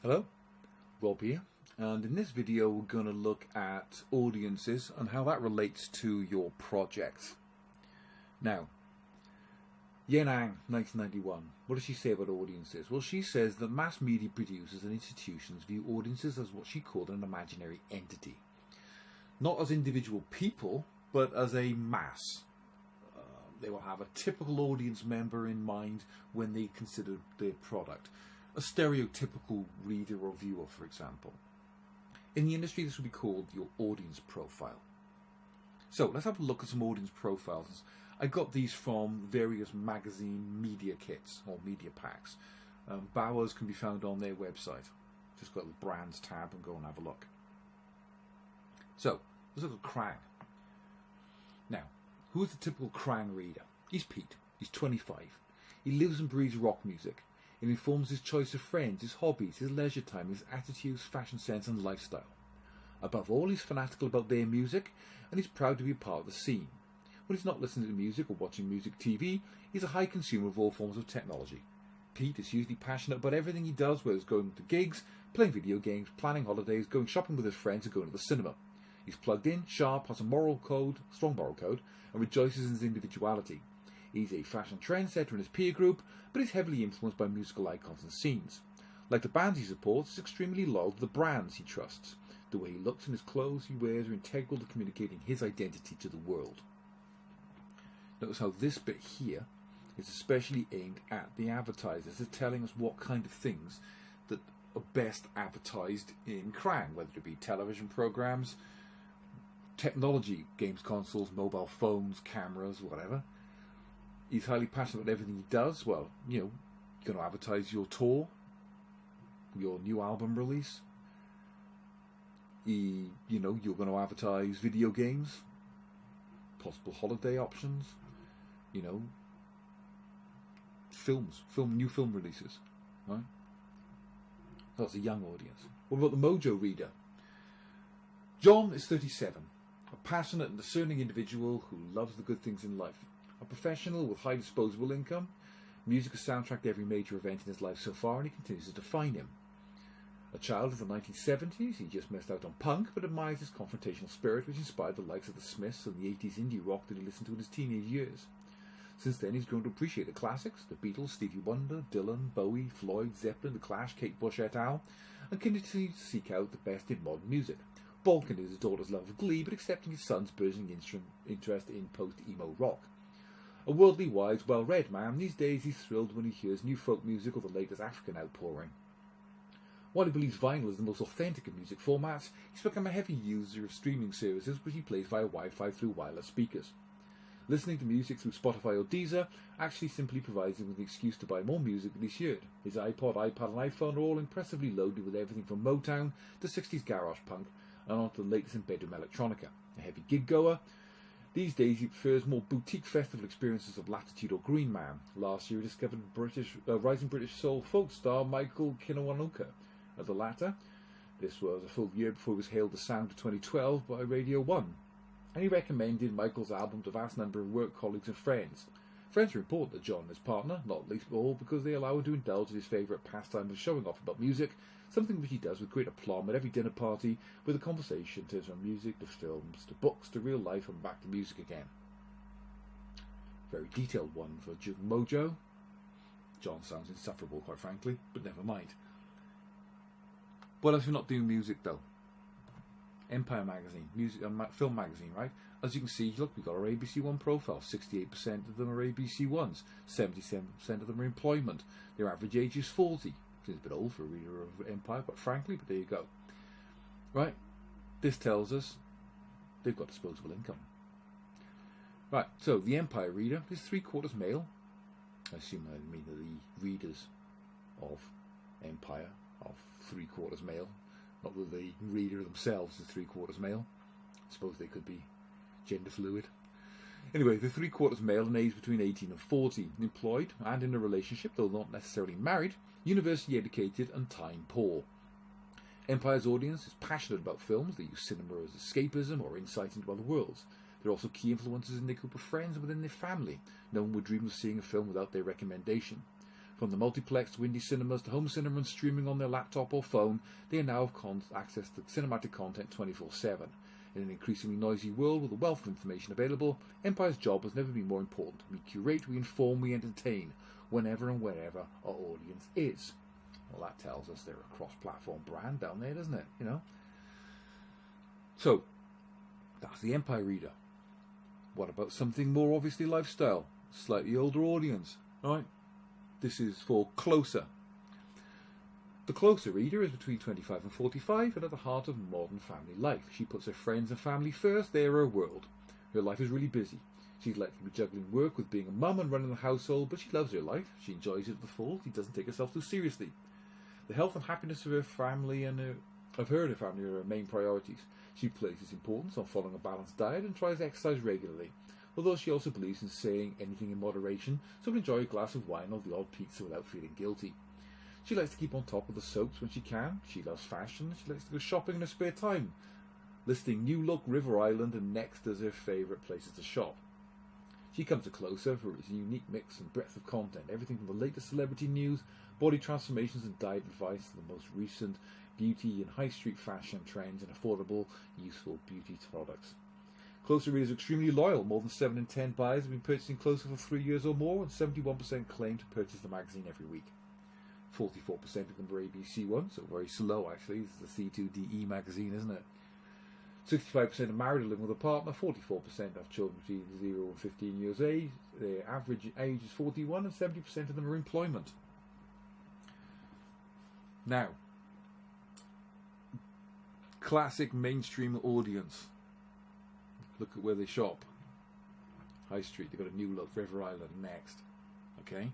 Hello, Rob here, and in this video we're going to look at audiences and how that relates to your project. Now, Yenang, 1991, what does she say about audiences? Well, she says that mass media producers and institutions view audiences as what she called an imaginary entity. Not as individual people, but as a mass. They will have a typical audience member in mind when they consider their product. A stereotypical reader or viewer, for example. In the industry, this would be called your audience profile. So let's have a look at some audience profiles. I got these from various magazine media kits or media packs. Bowers can be found on their website. Just go to the brands tab and go and have a look. So let's look at Krang. Now, who is the typical Krang reader? He's Pete. He's 25. He lives and breathes rock music. It informs his choice of friends, his hobbies, his leisure time, his attitudes, fashion sense and lifestyle. Above all, he's fanatical about their music, and he's proud to be a part of the scene. When he's not listening to music or watching music TV, he's a high consumer of all forms of technology. Pete is hugely passionate about everything he does, whether it's going to gigs, playing video games, planning holidays, going shopping with his friends, or going to the cinema. He's plugged in, sharp, has a strong moral code, and rejoices in his individuality. He's a fashion trendsetter in his peer group, but he's heavily influenced by musical icons and scenes. Like the bands he supports, he's extremely loyal to the brands he trusts. The way he looks and his clothes he wears are integral to communicating his identity to the world. Notice how this bit here is especially aimed at the advertisers. They're telling us what kind of things that are best advertised in Krang, whether it be television programs, technology, games consoles, mobile phones, cameras, whatever. He's highly passionate about everything he does. Well, you're going to advertise your tour, your new album release. You're going to advertise video games, possible holiday options, new film releases, right? That's a young audience. What about the Mojo reader? John is 37, a passionate and discerning individual who loves the good things in life. A professional with high disposable income, music has soundtracked every major event in his life so far, and he continues to define him. A child of the 1970s, he just missed out on punk, but admires his confrontational spirit, which inspired the likes of the Smiths and the 80s indie rock that he listened to in his teenage years. Since then, he's grown to appreciate the classics, the Beatles, Stevie Wonder, Dylan, Bowie, Floyd, Zeppelin, The Clash, Kate Bush et al., and continues to seek out the best in modern music. Balking his daughter's love of Glee, but accepting his son's burgeoning interest in post-emo rock. A worldly wise, well-read man, these days he's thrilled when he hears new folk music or the latest African outpouring. While he believes vinyl is the most authentic of music formats, he's become a heavy user of streaming services which he plays via Wi-Fi through wireless speakers. Listening to music through Spotify or Deezer actually simply provides him with an excuse to buy more music than he's heard. His iPod, iPad and iPhone are all impressively loaded with everything from Motown to 60s garage punk and on to the latest in bedroom electronica. A heavy gig goer, these days he prefers more boutique festival experiences of Latitude or Green Man. Last year he discovered rising British soul folk star Michael Kiwanuka. As the latter, this was a full year before he was hailed the sound of 2012 by Radio 1. And he recommended Michael's album to a vast number of work colleagues and friends. Friends are important to John and his partner, not least of all because they allow him to indulge in his favourite pastime of showing off about music, something which he does with great aplomb at every dinner party, with a conversation turns from music to films, to books, to real life, and back to music again. Very detailed one for Mojo. John sounds insufferable, quite frankly, but never mind. What else if we're not doing music, though? Empire magazine, film magazine, right? As you can see, look, we've got our ABC One profile. 68% of them are ABC Ones. 77% of them are employment. Their average age is 40. Seems a bit old for a reader of Empire, but frankly, but there you go. Right? This tells us they've got disposable income. Right, so the Empire reader is 3/4 male. I assume I mean the readers of Empire are 3/4 male. Not that the reader themselves is 3/4 male. I suppose they could be gender fluid. Anyway, they're 3/4 male and aged between 18 and 40, employed and in a relationship, though not necessarily married, university educated and time poor. Empire's audience is passionate about films. They use cinema as escapism or insight into other worlds. They're also key influences in their group of friends and within their family. No one would dream of seeing a film without their recommendation. From the multiplex to indie cinemas to home cinema and streaming on their laptop or phone, they now have access to cinematic content 24/7. In an increasingly noisy world with a wealth of information available, Empire's job has never been more important. We curate, we inform, we entertain, whenever and wherever our audience is. Well, that tells us they're a cross-platform brand down there, doesn't it? You know. So, that's the Empire Reader. What about something more obviously lifestyle? Slightly older audience, right? This is for Closer. The Closer reader is between 25 and 45 and at the heart of modern family life. She puts her friends and family first. They are her world. Her life is really busy. She's likely to be juggling work with being a mum and running the household, but she loves her life. She enjoys it to the full. She doesn't take herself too seriously. The health and happiness of her family and her family are her main priorities. She places importance on following a balanced diet and tries to exercise regularly, although she also believes in saying anything in moderation, so enjoy a glass of wine or the odd pizza without feeling guilty. She likes to keep on top of the soaps when she can. She loves fashion. She likes to go shopping in her spare time, listing New Look, River Island and Next as her favourite places to shop. She comes to Closer for its unique mix and breadth of content, everything from the latest celebrity news, body transformations and diet advice to the most recent beauty and high street fashion trends and affordable, useful beauty products. Closer readers are extremely loyal. More than 7 in 10 buyers have been purchasing Closer for 3 years or more, and 71% claim to purchase the magazine every week. 44% of them were ABC ones, so very slow actually. This is the C2DE magazine, isn't it? 65% are married or living with a partner. 44% have children between 0 and 15 years age. Their average age is 41, and 70% of them are in employment. Now, classic mainstream audience. Look at where they shop. High Street, they've got a New Look, River Island, Next. Okay?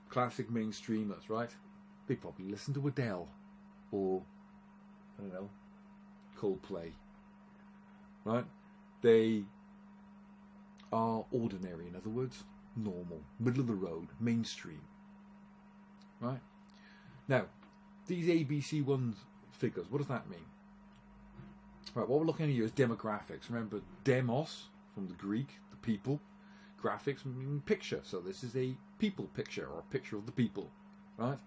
Classic mainstreamers, right? They probably listen to Adele or, I don't know, Coldplay. Right? They are ordinary, in other words, normal, middle of the road, mainstream. Right? Now, these ABC One figures, what does that mean? Right, what we're looking at here is demographics. Remember, demos, from the Greek, the people. Graphics meaning picture. So this is a people picture, or a picture of the people. Right?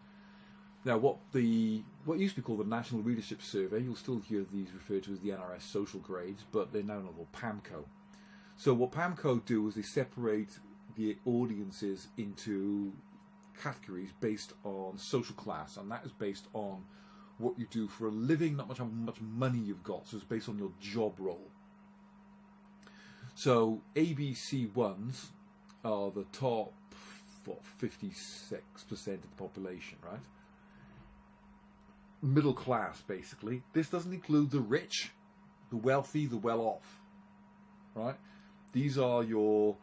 Now, what used to be called the National Readership Survey, you'll still hear these referred to as the NRS social grades, but they're now called PAMCO. So what PAMCO do is they separate the audiences into categories based on social class, and that is based on what you do for a living, not how much money you've got. So it's based on your job role. So ABC ones are the top 56% of the population, right? Middle class, basically. This doesn't include the rich, the wealthy, the well-off, right? These are your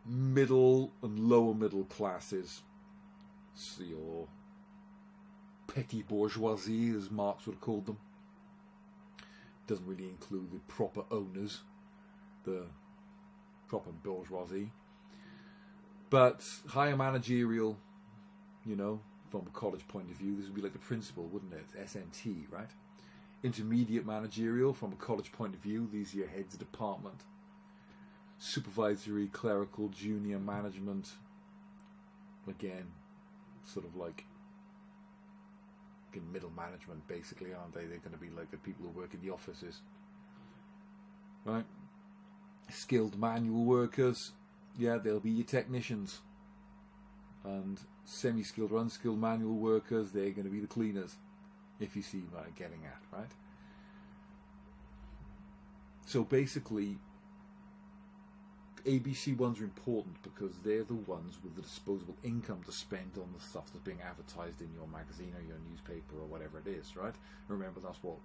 middle and lower middle classes. So your petty bourgeoisie, as Marx would have called them. Doesn't really include the proper owners, the proper bourgeoisie. But higher managerial, from a college point of view, this would be like the principal, wouldn't it? SNT, right? Intermediate managerial, from a college point of view, these are your heads of department. Supervisory, clerical, junior management, again, sort of like middle management, basically, aren't they? They're going to be like the people who work in the offices, right? Skilled manual workers, yeah, they'll be your technicians. And semi-skilled or unskilled manual workers, they're going to be the cleaners, if you see what I'm getting at, right? So basically, ABC ones are important because they're the ones with the disposable income to spend on the stuff that's being advertised in your magazine or your newspaper or whatever it is, right? Remember, that's what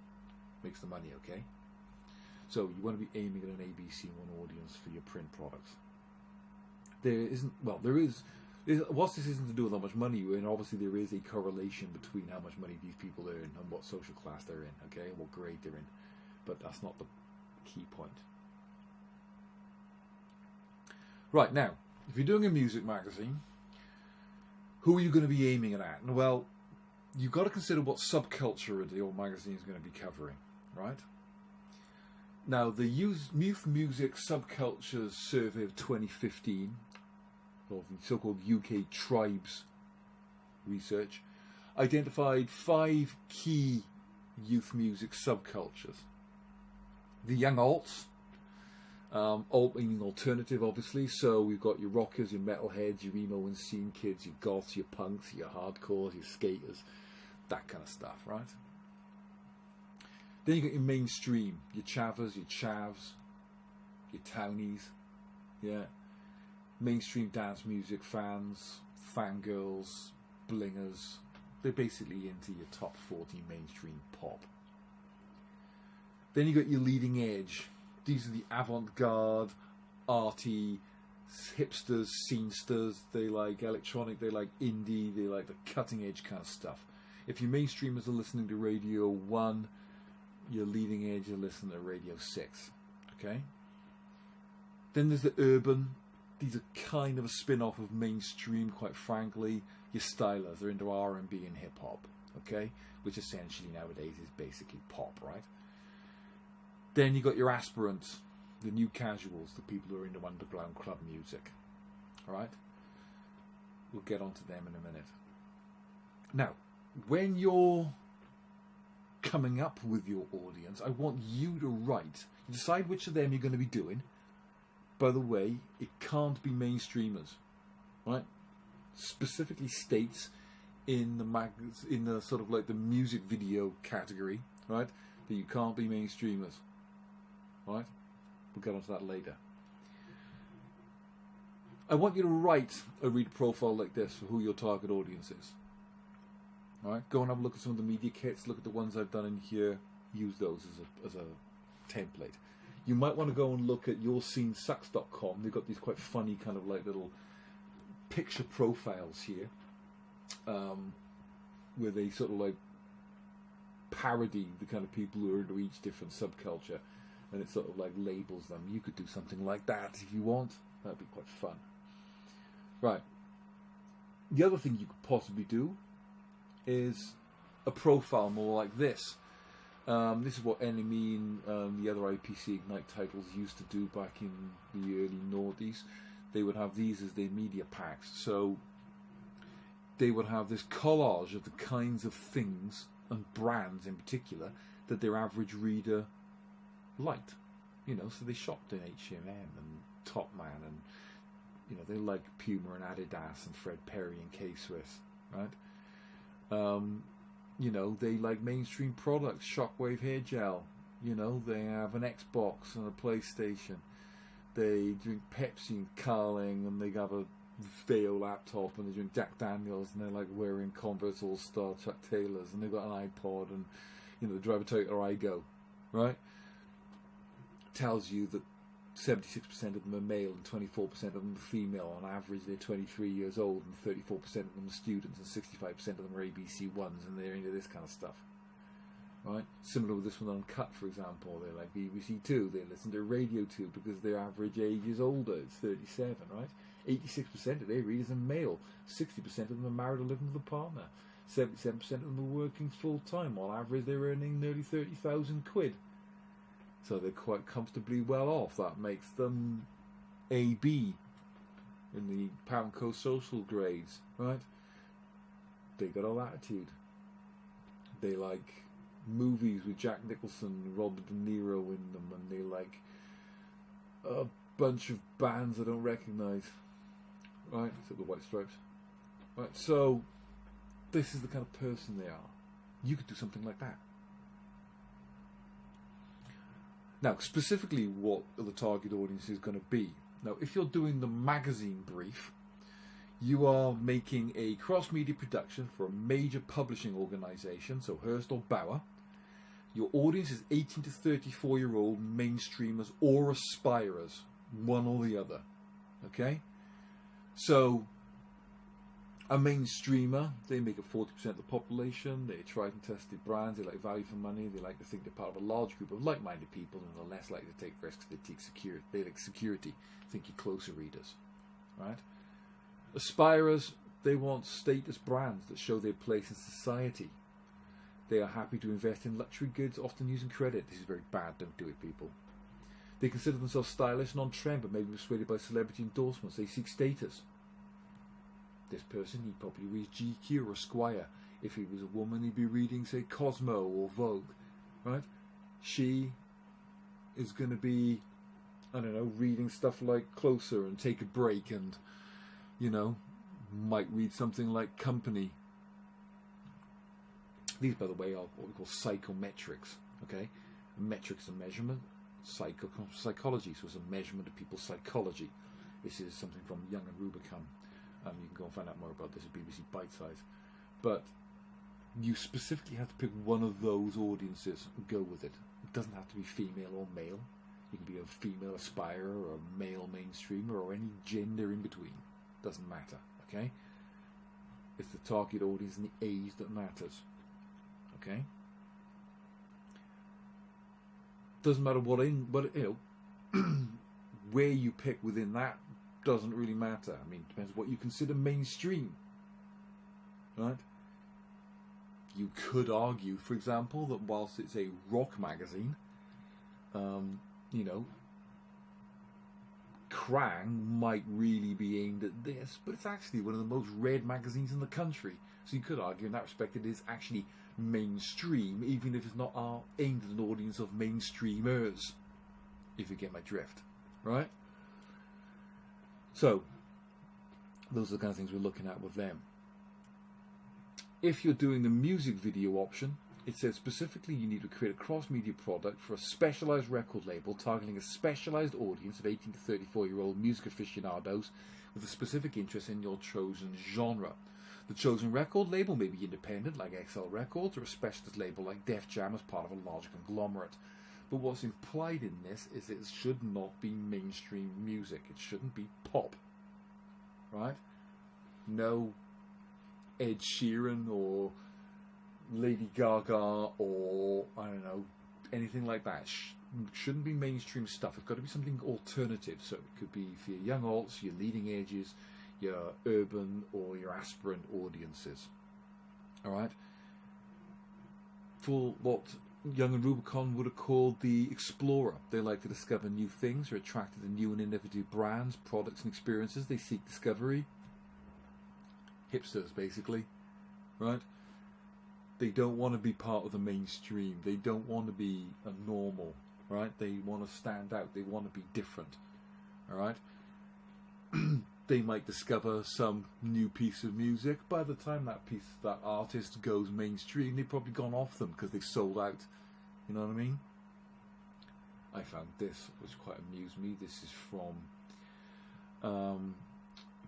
makes the money, okay? So you want to be aiming at an ABC One audience for your print products. Whilst this isn't to do with how much money you earn, obviously there is a correlation between how much money these people earn and what social class they're in, okay? What grade they're in. But that's not the key point. Right, now, if you're doing a music magazine, who are you going to be aiming it at? Well, you've got to consider what subculture your magazine is going to be covering, right? Now, the Youth Music Subcultures Survey of 2015, of the so-called UK Tribes research, identified 5 key youth music subcultures. The young alts, alt meaning alternative, obviously. So we've got your rockers, your metalheads, your emo and scene kids, your goths, your punks, your hardcores, your skaters, that kind of stuff, right? Then you got your mainstream, your chavas, your chavs, your townies, yeah. Mainstream dance music fans, fangirls, blingers. They're basically into your top 40 mainstream pop. Then you got your leading edge. These are the avant-garde, arty, hipsters, scenesters. They like electronic, they like indie, they like the cutting edge kind of stuff. If your mainstreamers are listening to Radio 1, your leading edge are listening to Radio 6. Okay? Then there's the urban. These are kind of a spin-off of mainstream, quite frankly. Your stylers, they're into R&B and hip-hop. Okay? Which essentially nowadays is basically pop, right? Then you got your aspirants, the new casuals, the people who are into underground club music. Alright? We'll get onto them in a minute. Now, when you're coming up with your audience, I want you to write. You decide which of them you're going to be doing. By the way, it can't be mainstreamers. Right? Specifically states in the sort of like the music video category, right, that you can't be mainstreamers. Right? We'll get onto that later. I want you to write a reader profile like this for who your target audience is. Alright? Go and have a look at some of the media kits, look at the ones I've done in here, use those as a template. You might want to go and look at yourscenesucks.com. They've got these quite funny kind of like little picture profiles here, where they sort of like parody the kind of people who are into each different subculture, and it sort of like labels them. You could do something like that if you want. That'd be quite fun. Right. The other thing you could possibly do is a profile more like this. This is what Enemy and the other IPC Ignite titles used to do back in the early noughties. They would have these as their media packs. So they would have this collage of the kinds of things and brands in particular that their average reader liked. You know, so they shopped in H&M and Topman, and you know, they like Puma and Adidas and Fred Perry and K-Swiss, right? You know, they like mainstream products, Shockwave hair gel. You know, they have an Xbox and a PlayStation. They drink Pepsi and Carling, and they have a Veo laptop, and they drink Jack Daniels, and they're like wearing Converse All-Star Chuck Taylors, and they've got an iPod, and you know, they drive a Toyota Igo, right? Tells you that 76% of them are male and 24% of them are female. On average, they're 23 years old, and 34% of them are students, and 65% of them are ABC1s, and they're into this kind of stuff. Right? Similar with this one on Cut, for example. They like BBC 2, they listen to Radio 2 because their average age is older, it's 37, right? 86% of their readers are male, 60% of them are married or living with a partner, 77% of them are working full time. On average, they're earning nearly 30,000 quid. So they're quite comfortably well off. That makes them AB in the PAMCO social grades, right? They got all attitude. They like movies with Jack Nicholson and Robert De Niro in them, and they like a bunch of bands I don't recognise, right? Except the White Stripes, right? So this is the kind of person they are. You could do something like that. Now, specifically, what the target audience is going to be. Now, if you're doing the magazine brief, you are making a cross-media production for a major publishing organisation, so Hearst or Bauer. Your audience is 18 to 34-year-old mainstreamers or aspirers, one or the other. Okay? So, a mainstreamer, they make up 40% of the population, they're tried and tested brands, they like value for money, they like to think they're part of a large group of like-minded people, and they're less likely to take risks, they like security, think you're closer readers, right? Aspirers, they want status brands that show their place in society. They are happy to invest in luxury goods, often using credit. This is very bad, don't do it, people. They consider themselves stylish and on trend, but maybe persuaded by celebrity endorsements. They seek status. this person, he probably reads GQ or Esquire. If he was a woman, he'd be reading, say, Cosmo or Vogue, right? She is going to be, I don't know, reading stuff like Closer and Take a Break, and, you know, might read something like Company. These, by the way, are what we call psychometrics, okay? Metrics and measurement, psychology, so it's a measurement of people's psychology. This is something from Young and Rubicon. You can go and find out more about this at BBC Bitesize. But you specifically have to pick one of those audiences and go with it. It doesn't have to be female or male. You can be a female aspirer or a male mainstreamer or any gender in between. Doesn't matter, okay? It's the target audience and the age that matters, okay? Doesn't matter what where you pick within that doesn't really matter. I mean, it depends what you consider mainstream, right? You could argue, for example, that whilst it's a rock magazine, you know, Krang might really be aimed at this, but it's actually one of the most read magazines in the country. So you could argue in that respect it is actually mainstream, even if it's not aimed at an audience of mainstreamers, if you get my drift, right? So, those are the kind of things we're looking at with them. If you're doing the music video option, it says specifically you need to create a cross-media product for a specialised record label targeting a specialised audience of 18 to 34-year-old music aficionados with a specific interest in your chosen genre. The chosen record label may be independent, like XL Records, or a specialist label like Def Jam as part of a larger conglomerate. But what's implied in this is it should not be mainstream music. It shouldn't be pop, right? No Ed Sheeran or Lady Gaga or, I don't know, anything like that. Shouldn't be mainstream stuff. It's got to be something alternative. So it could be for your young alts, your leading ages, your urban or your aspirant audiences. Alright? For what Young and Rubicon would have called the explorer. They like to discover new things, are attracted to new and innovative brands, products and experiences. They seek discovery. Hipsters, basically. Right? They don't want to be part of the mainstream. They don't want to be a normal. Right? They want to stand out. They want to be different. Alright? They might discover some new piece of music. By the time that artist goes mainstream, they've probably gone off them because they've sold out. You know what I mean? I found this, which quite amused me. This is from I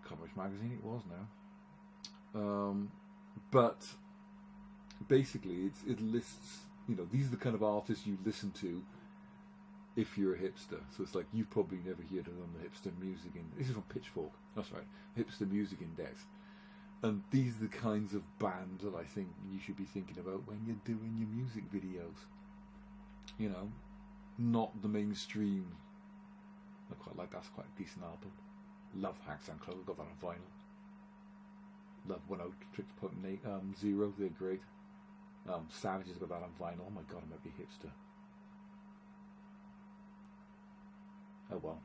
can't remember which magazine it was now. But basically, it lists, you know, these are the kind of artists you listen to if you're a hipster. So it's like, you've probably never heard of them, the Hipster Music Index. This is from Pitchfork, that's right, Hipster Music Index. And these are the kinds of bands that I think you should be thinking about when you're doing your music videos. You know, not the mainstream. I quite like that's quite a decent album. Love Hacks and Clothes, got that on vinyl. Love One Out Tricks Point Zero, they're great. Savage's got that on vinyl. Oh my god, I might be a hipster. Oh well,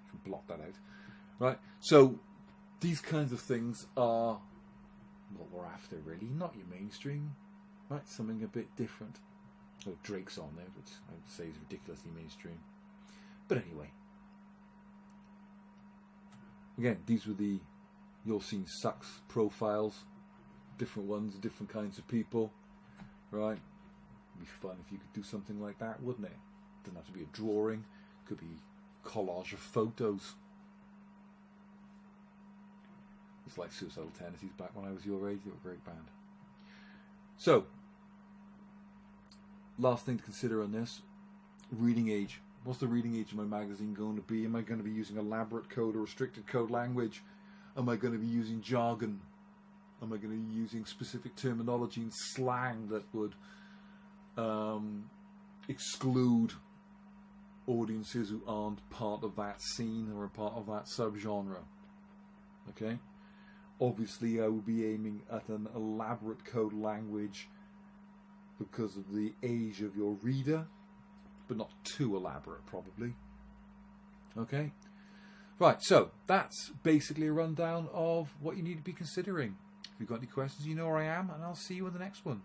should block that out. Right, so these kinds of things are what we're after, really. Not your mainstream, right? Something a bit different. Oh, Drake's on there, which I would say is ridiculously mainstream. But anyway, again, these were the You'll See Sucks profiles, different ones, different kinds of people, right? It'd be fun if you could do something like that, wouldn't it? Doesn't have to be a drawing, it could be collage of photos. It's like Suicidal Tendencies back when I was your age. They were a great band. So, last thing to consider on this, reading age. What's the reading age of my magazine going to be? Am I going to be using elaborate code or restricted code language? Am I going to be using jargon? Am I going to be using specific terminology and slang that would exclude audiences who aren't part of that scene or a part of that subgenre? Okay? Obviously, I will be aiming at an elaborate code language because of the age of your reader, but not too elaborate, probably. Okay? Right, so that's basically a rundown of what you need to be considering. If you've got any questions, you know where I am, and I'll see you in the next one.